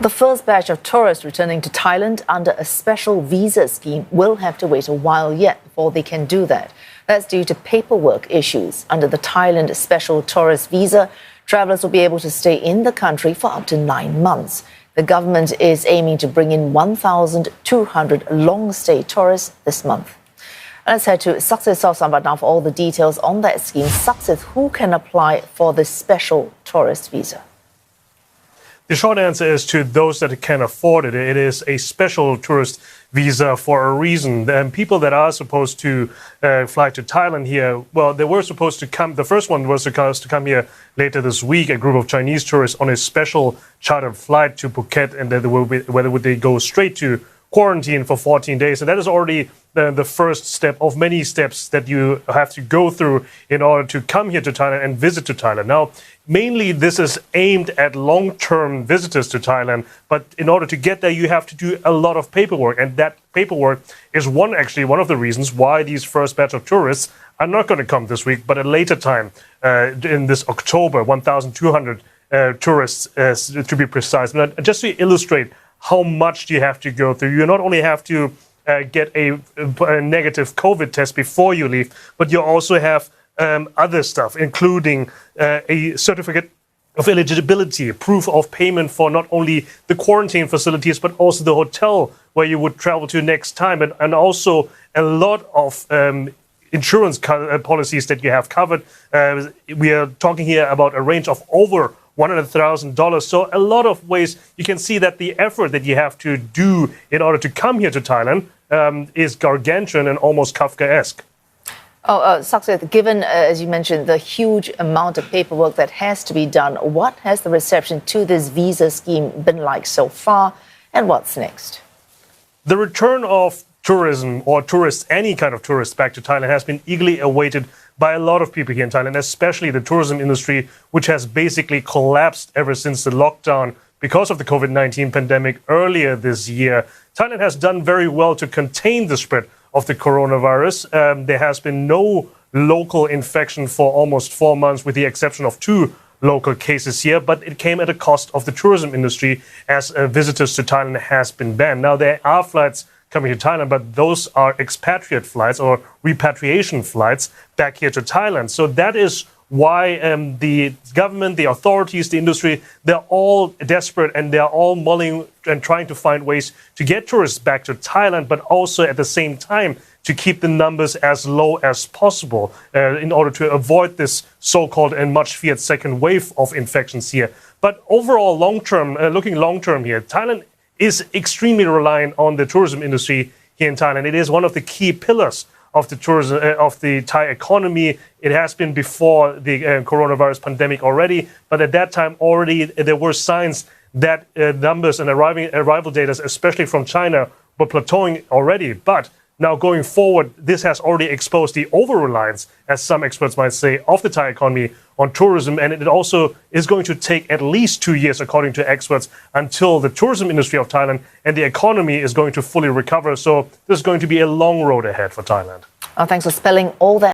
The first batch of tourists returning to Thailand under a special visa scheme will have to wait a while yet before they can do that. That's due to paperwork issues. Under the Thailand Special Tourist Visa, travellers will be able to stay in the country for up to 9 months. The government is aiming to bring in 1,200 long-stay tourists this month. Let's head to Saksit Sawsambat now for all the details on that scheme. Saksit, who can apply for this special tourist visa? The short answer is to those that can afford it. It is a special tourist visa for a reason. And people that are supposed to fly to Thailand here, well, they were supposed to come. The first one was supposed to come here later this week, a group of Chinese tourists on a special chartered flight to Phuket, and then whether would they go straight to quarantine for 14 days. And that is already the first step of many steps that you have to go through in order to come here to Thailand and visit to Thailand. Now, mainly this is aimed at long-term visitors to Thailand, but in order to get there, you have to do a lot of paperwork. And that paperwork is one of the reasons why these first batch of tourists are not going to come this week, but at a later time in this October, 1,200 tourists to be precise. Now, just to illustrate how much you have to go through. You not only have to get a negative COVID test before you leave, but you also have other stuff, including a certificate of eligibility, proof of payment for not only the quarantine facilities, but also the hotel where you would travel to next time, and also a lot of insurance policies that you have covered. We are talking here about a range of over $100,000. So a lot of ways you can see that the effort that you have to do in order to come here to Thailand is gargantuan and almost Kafkaesque. Saksit, given, as you mentioned, the huge amount of paperwork that has to be done, what has the reception to this visa scheme been like so far, and what's next? The return of tourism or tourists, any kind of tourists back to Thailand has been eagerly awaited by a lot of people here in Thailand, especially the tourism industry, which has basically collapsed ever since the lockdown because of the COVID-19 pandemic earlier this year. Thailand has done very well to contain the spread of the coronavirus. There has been no local infection for almost 4 months, with the exception of 2 local cases here, but it came at a cost of the tourism industry as visitors to Thailand has been banned. Now, there are flights coming to Thailand, but those are expatriate flights or repatriation flights back here to Thailand. So that is why the government, the authorities, the industry, they're all desperate, and they're all mulling and trying to find ways to get tourists back to Thailand, but also at the same time to keep the numbers as low as possible in order to avoid this so-called and much feared second wave of infections here. But overall, looking long-term here, Thailand is extremely reliant on the tourism industry here in Thailand. It is one of the key pillars of the tourism of the Thai economy. It has been before the coronavirus pandemic already, but at that time already there were signs that numbers and arrival data, especially from China, were plateauing already. But now going forward, this has already exposed the over-reliance, as some experts might say, of the Thai economy on tourism. And it also is going to take at least 2 years, according to experts, until the tourism industry of Thailand and the economy is going to fully recover. So this is going to be a long road ahead for Thailand. Thanks for spelling all that